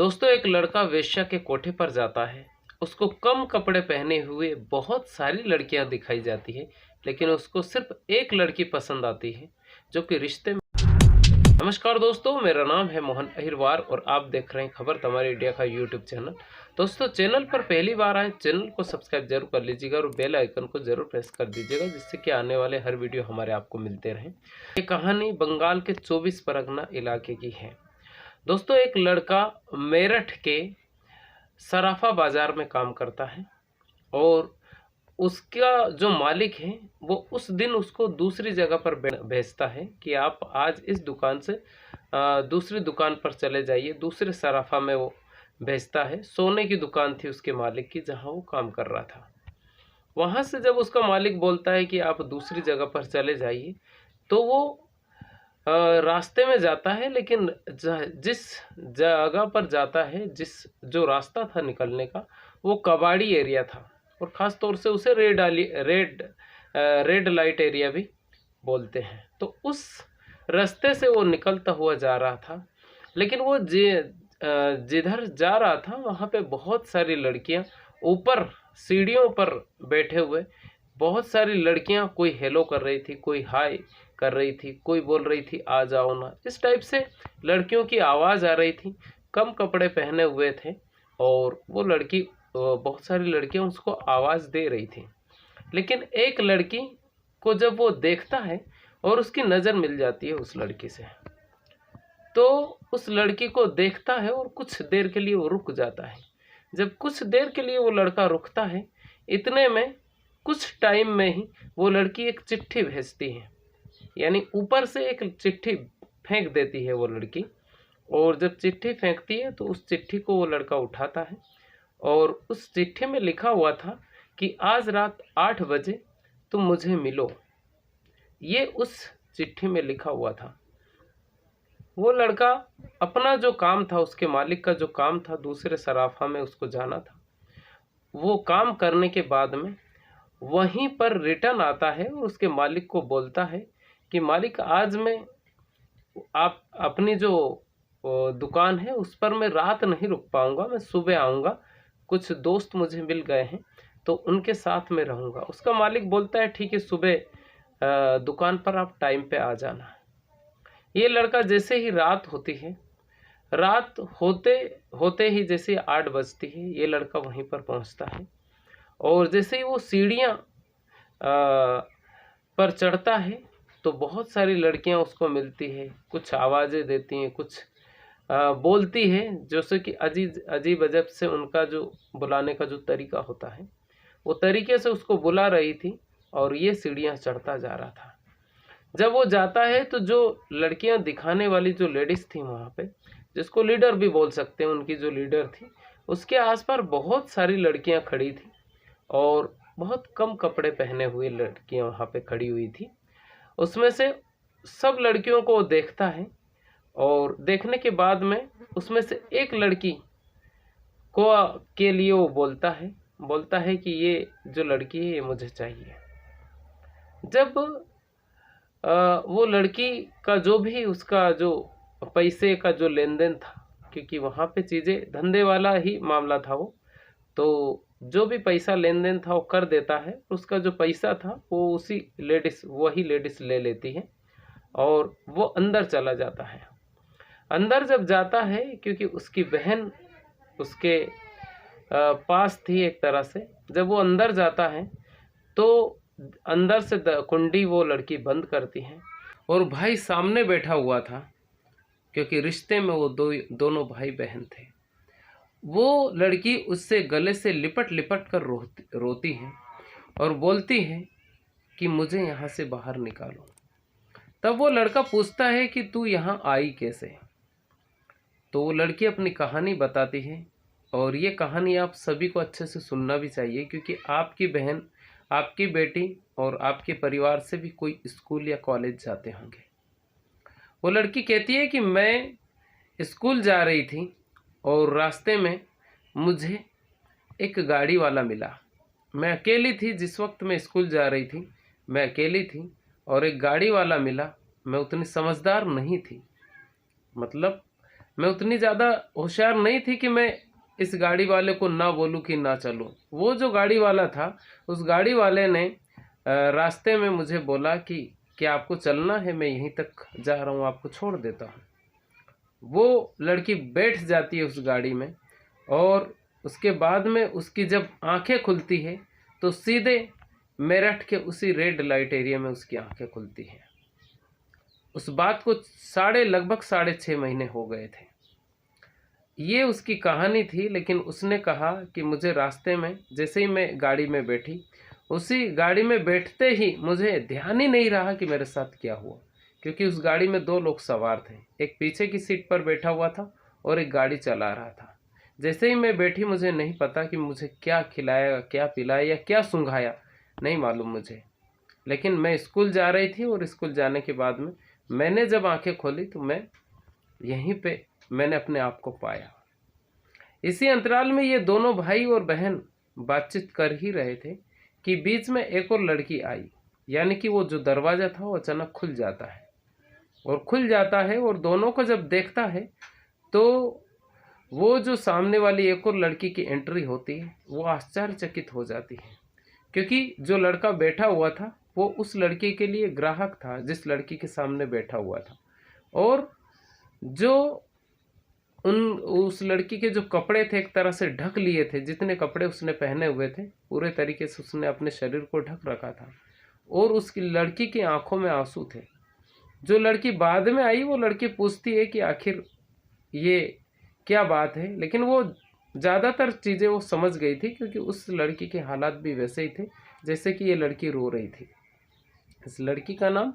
दोस्तों, एक लड़का वेश्या के कोठे पर जाता है। उसको कम कपड़े पहने हुए बहुत सारी लड़कियां दिखाई जाती है, लेकिन उसको सिर्फ एक लड़की पसंद आती है जो कि रिश्ते में। नमस्कार दोस्तों, मेरा नाम है मोहन अहिरवार और आप देख रहे हैं खबर तमारी इंडिया का यूट्यूब चैनल। दोस्तों, चैनल पर पहली बार आए, चैनल को सब्सक्राइब जरूर कर लीजिएगा और बेल आइकन को जरूर प्रेस कर दीजिएगा, जिससे कि आने वाले हर वीडियो हमारे आपको मिलते रहें। ये कहानी बंगाल के 24 परगना इलाके की है। दोस्तों, एक लड़का मेरठ के सराफा बाजार में काम करता है और उसका जो मालिक है वो उस दिन उसको दूसरी जगह पर भेजता है कि आप आज इस दुकान से दूसरी दुकान पर चले जाइए। दूसरे सराफा में वो भेजता है। सोने की दुकान थी उसके मालिक की, जहां वो काम कर रहा था। वहां से जब उसका मालिक बोलता है कि आप दूसरी जगह पर चले जाइए, तो वो रास्ते में जाता है, लेकिन जिस जगह पर जाता है, जो रास्ता था निकलने का, वो कबाड़ी एरिया था और ख़ास तौर से उसे रेड लाइट एरिया भी बोलते हैं। तो उस रास्ते से वो निकलता हुआ जा रहा था, लेकिन वो जिधर जा रहा था वहाँ पे बहुत सारी लड़कियाँ ऊपर सीढ़ियों पर बैठे हुए, बहुत सारी लड़कियाँ, कोई हेलो कर रही थी, कोई हाय कर रही थी, कोई बोल रही थी आ जाओ ना। इस टाइप से लड़कियों की आवाज़ आ रही थी। कम कपड़े पहने हुए थे और वो लड़की, बहुत सारी लड़कियां उसको आवाज़ दे रही थी। लेकिन एक लड़की को जब वो देखता है और उसकी नज़र मिल जाती है उस लड़की से, तो उस लड़की को देखता है और कुछ देर के लिए वो रुक जाता है। जब कुछ देर के लिए वो लड़का रुकता है, इतने में कुछ टाइम में ही वो लड़की एक चिट्ठी भेजती है, यानी ऊपर से एक चिट्ठी फेंक देती है वो लड़की। और जब चिट्ठी फेंकती है तो उस चिट्ठी को वो लड़का उठाता है और उस चिट्ठी में लिखा हुआ था कि आज रात 8 बजे तुम मुझे मिलो। ये उस चिट्ठी में लिखा हुआ था। वो लड़का अपना जो काम था, उसके मालिक का जो काम था, दूसरे सराफा में उसको जाना था। वो काम करने के बाद में वहीं पर रिटर्न आता है और उसके मालिक को बोलता है कि मालिक, आज मैं आप अपनी जो दुकान है उस पर मैं रात नहीं रुक पाऊंगा, मैं सुबह आऊँगा। कुछ दोस्त मुझे मिल गए हैं तो उनके साथ में रहूँगा। उसका मालिक बोलता है ठीक है, सुबह दुकान पर आप टाइम पे आ जाना। ये लड़का जैसे ही रात होती है, रात होते होते ही जैसे 8 बजती है, ये लड़का वहीं पर पहुंचता है और जैसे ही वो सीढ़ियाँ पर चढ़ता है तो बहुत सारी लड़कियां उसको मिलती है। कुछ आवाज़ें देती हैं, कुछ बोलती है, जैसे कि अजीब अजब से उनका जो बुलाने का जो तरीका होता है, वो तरीके से उसको बुला रही थी और ये सीढ़ियाँ चढ़ता जा रहा था। जब वो जाता है तो जो लड़कियां दिखाने वाली जो लेडीज़ थी वहाँ पे, जिसको लीडर भी बोल सकते हैं, उनकी जो लीडर थी, उसके आसपास बहुत सारी लड़कियां खड़ी थी और बहुत कम कपड़े पहने हुए लड़कियां वहाँ पे खड़ी हुई थी। उसमें से सब लड़कियों को देखता है और देखने के बाद में उसमें से एक लड़की को के लिए वो बोलता है कि ये जो लड़की है ये मुझे चाहिए। जब वो लड़की का जो भी उसका जो पैसे का जो लेन देन था, क्योंकि वहाँ पे चीज़ें धंधे वाला ही मामला था वो, तो जो भी पैसा लेन देन था वो कर देता है। उसका जो पैसा था वो वही लेडीज़ ले लेती है और वो अंदर चला जाता है। अंदर जब जाता है, क्योंकि उसकी बहन उसके पास थी एक तरह से, जब वो अंदर जाता है तो अंदर से कुंडी वो लड़की बंद करती है और भाई सामने बैठा हुआ था, क्योंकि रिश्ते में वो दोनों भाई बहन थे। वो लड़की उससे गले से लिपट लिपट कर रोती है और बोलती है कि मुझे यहाँ से बाहर निकालो। तब वो लड़का पूछता है कि तू यहाँ आई कैसे? तो वो लड़की अपनी कहानी बताती है और ये कहानी आप सभी को अच्छे से सुनना भी चाहिए, क्योंकि आपकी बहन, आपकी बेटी और आपके परिवार से भी कोई स्कूल या कॉलेज जाते होंगे। वो लड़की कहती है कि मैं स्कूल जा रही थी और रास्ते में मुझे एक गाड़ी वाला मिला। मैं अकेली थी, जिस वक्त मैं स्कूल जा रही थी मैं अकेली थी और एक गाड़ी वाला मिला। मैं उतनी समझदार नहीं थी, मतलब मैं उतनी ज़्यादा होशियार नहीं थी कि मैं इस गाड़ी वाले को ना बोलूं कि ना चलूं। वो जो गाड़ी वाला था, उस गाड़ी वाले ने रास्ते में मुझे बोला कि क्या आपको चलना है, मैं यहीं तक जा रहा हूँ, आपको छोड़ देता हूँ। वो लड़की बैठ जाती है उस गाड़ी में, और उसके बाद में उसकी जब आंखें खुलती है तो सीधे मेरठ के उसी रेड लाइट एरिया में उसकी आंखें खुलती हैं। उस बात को लगभग 6.5 महीने हो गए थे। ये उसकी कहानी थी। लेकिन उसने कहा कि मुझे रास्ते में जैसे ही मैं गाड़ी में बैठी, उसी गाड़ी में बैठते ही मुझे ध्यान ही नहीं रहा कि मेरे साथ क्या हुआ, क्योंकि उस गाड़ी में 2 लोग सवार थे। एक पीछे की सीट पर बैठा हुआ था और एक गाड़ी चला रहा था। जैसे ही मैं बैठी, मुझे नहीं पता कि मुझे क्या खिलाया, क्या पिलाया या क्या सूंघाया, नहीं मालूम मुझे। लेकिन मैं स्कूल जा रही थी, और स्कूल जाने के बाद में मैंने जब आंखें खोली तो मैं यहीं पे मैंने अपने आप को पाया। इसी अंतराल में ये दोनों भाई और बहन बातचीत कर ही रहे थे कि बीच में एक और लड़की आई। यानी कि वो जो दरवाज़ा था वो अचानक खुल जाता है, और दोनों को जब देखता है तो वो जो सामने वाली एक और लड़की की एंट्री होती है, वो आश्चर्यचकित हो जाती है, क्योंकि जो लड़का बैठा हुआ था वो उस लड़की के लिए ग्राहक था जिस लड़की के सामने बैठा हुआ था। और जो उस लड़की के जो कपड़े थे एक तरह से ढक लिए थे, जितने कपड़े उसने पहने हुए थे पूरे तरीके से उसने अपने शरीर को ढक रखा था, और उसकी लड़की की आंखों में आंसू थे। जो लड़की बाद में आई, वो लड़की पूछती है कि आखिर ये क्या बात है, लेकिन वो ज़्यादातर चीज़ें वो समझ गई थी, क्योंकि उस लड़की के हालात भी वैसे ही थे जैसे कि ये लड़की रो रही थी। इस लड़की का नाम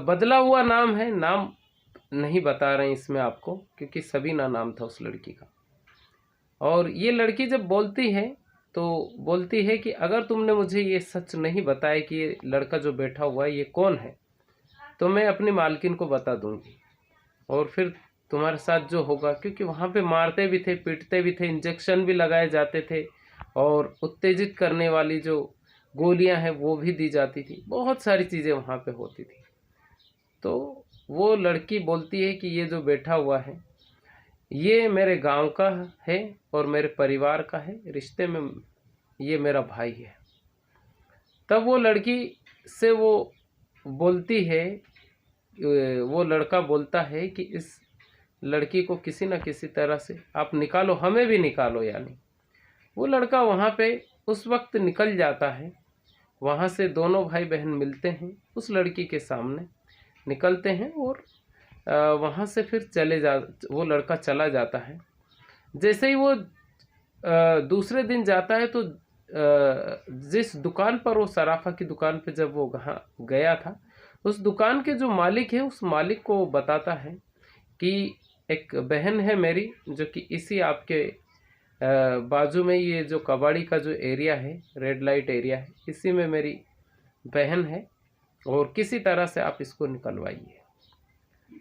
बदला हुआ नाम है, नाम नहीं बता रहे हैं इसमें आपको, क्योंकि सबीना नाम था उस लड़की का। और ये लड़की जब बोलती है तो बोलती है कि अगर तुमने मुझे ये सच नहीं बताया कि ये लड़का जो बैठा हुआ है ये कौन है, तो मैं अपनी मालकिन को बता दूंगी, और फिर तुम्हारे साथ जो होगा, क्योंकि वहाँ पे मारते भी थे, पीटते भी थे, इंजेक्शन भी लगाए जाते थे, और उत्तेजित करने वाली जो गोलियां हैं वो भी दी जाती थी। बहुत सारी चीज़ें वहाँ पे होती थी। तो वो लड़की बोलती है कि ये जो बैठा हुआ है ये मेरे गांव का है और मेरे परिवार का है, रिश्ते में ये मेरा भाई है। तब वो लड़की से वो बोलती है, वो लड़का बोलता है कि इस लड़की को किसी न किसी तरह से आप निकालो, हमें भी निकालो। यानी वो लड़का वहाँ पे उस वक्त निकल जाता है। वहाँ से दोनों भाई बहन मिलते हैं, उस लड़की के सामने निकलते हैं, और वहाँ से फिर वो लड़का चला जाता है। जैसे ही वो दूसरे दिन जाता है तो जिस दुकान पर, वो सराफा की दुकान पे जब वो गया था, उस दुकान के जो मालिक है उस मालिक को बताता है कि एक बहन है मेरी, जो कि इसी आपके बाजू में ये जो कबाड़ी का जो एरिया है, रेड लाइट एरिया है, इसी में मेरी बहन है, और किसी तरह से आप इसको निकलवाइए।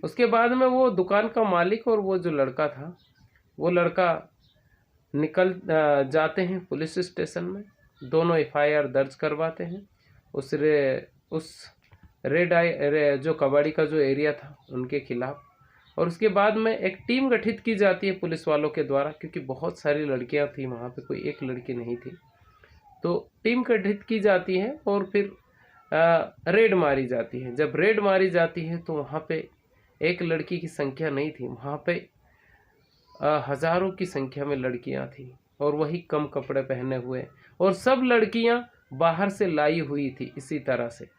उसके बाद में वो दुकान का मालिक और वो जो लड़का था, वो लड़का निकल जाते हैं पुलिस स्टेशन में। दोनों एफआईआर दर्ज करवाते हैं उस जो कबाड़ी का जो एरिया था उनके खिलाफ। और उसके बाद में एक टीम गठित की जाती है पुलिस वालों के द्वारा, क्योंकि बहुत सारी लड़कियां थी वहाँ पे, कोई एक लड़की नहीं थी। तो टीम गठित की जाती है और फिर रेड मारी जाती है। जब रेड मारी जाती है तो वहाँ पे एक लड़की की संख्या नहीं थी, वहाँ पे हजारों की संख्या में लड़कियां थी, और वही कम कपड़े पहने हुए, और सब लड़कियां बाहर से लाई हुई थी। इसी तरह से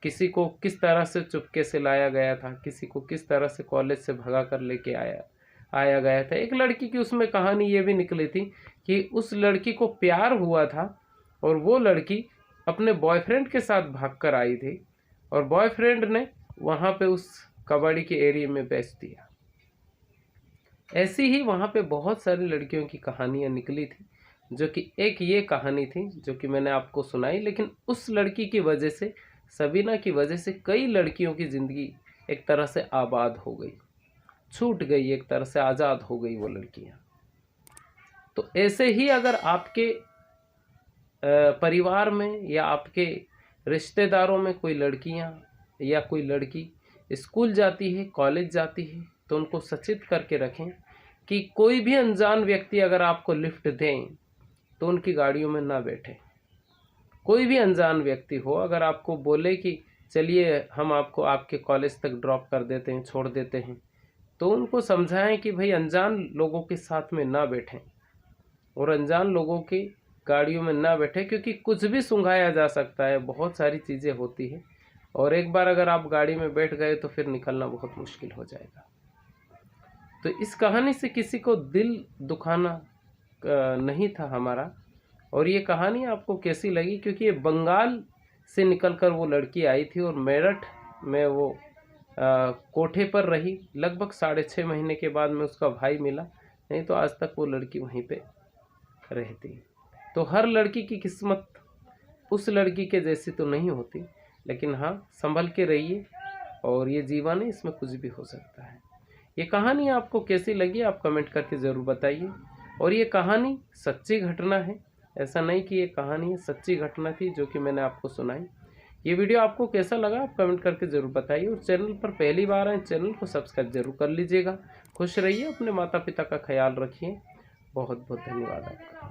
किसी को किस तरह से चुपके से लाया गया था, किसी को किस तरह से कॉलेज से भगा कर लेके आया गया था। एक लड़की की उसमें कहानी ये भी निकली थी कि उस लड़की को प्यार हुआ था, और वो लड़की अपने बॉयफ्रेंड के साथ भागकर आई थी, और बॉयफ्रेंड ने वहाँ पे उस कबाड़ी के एरिया में बेच दिया। ऐसी ही वहाँ पे बहुत सारी लड़कियों की कहानियाँ निकली थी, जो कि एक ये कहानी थी जो कि मैंने आपको सुनाई। लेकिन उस लड़की की वजह से, सबीना की वजह से, कई लड़कियों की ज़िंदगी एक तरह से आबाद हो गई, छूट गई, एक तरह से आज़ाद हो गई वो लड़कियाँ। तो ऐसे ही अगर आपके परिवार में या आपके रिश्तेदारों में कोई लड़कियाँ या कोई लड़की स्कूल जाती है, कॉलेज जाती है, तो उनको सचेत करके रखें कि कोई भी अनजान व्यक्ति अगर आपको लिफ्ट दें तो उनकी गाड़ियों में ना बैठे। कोई भी अनजान व्यक्ति हो अगर आपको बोले कि चलिए हम आपको आपके कॉलेज तक ड्रॉप कर देते हैं, छोड़ देते हैं, तो उनको समझाएं कि भाई अनजान लोगों के साथ में ना बैठें और अनजान लोगों की गाड़ियों में ना बैठें, क्योंकि कुछ भी सुंघाया जा सकता है, बहुत सारी चीज़ें होती है और एक बार अगर आप गाड़ी में बैठ गए तो फिर निकलना बहुत मुश्किल हो जाएगा। तो इस कहानी से किसी को दिल दुखाना नहीं था हमारा। और ये कहानी आपको कैसी लगी, क्योंकि ये बंगाल से निकलकर वो लड़की आई थी और मेरठ में वो कोठे पर रही। लगभग 6.5 महीने के बाद में उसका भाई मिला, नहीं तो आज तक वो लड़की वहीं पे रहती। तो हर लड़की की किस्मत उस लड़की के जैसी तो नहीं होती, लेकिन हाँ संभल के रहिए। और ये जीवन है, इसमें कुछ भी हो सकता है। ये कहानी आपको कैसी लगी आप कमेंट करके ज़रूर बताइए। और ये कहानी सच्ची घटना है, ऐसा नहीं कि ये कहानी सच्ची घटना थी जो कि मैंने आपको सुनाई। ये वीडियो आपको कैसा लगा आप कमेंट करके ज़रूर बताइए। और चैनल पर पहली बार आए चैनल को सब्सक्राइब जरूर कर लीजिएगा। खुश रहिए, अपने माता पिता का ख्याल रखिए। बहुत बहुत धन्यवाद आपका।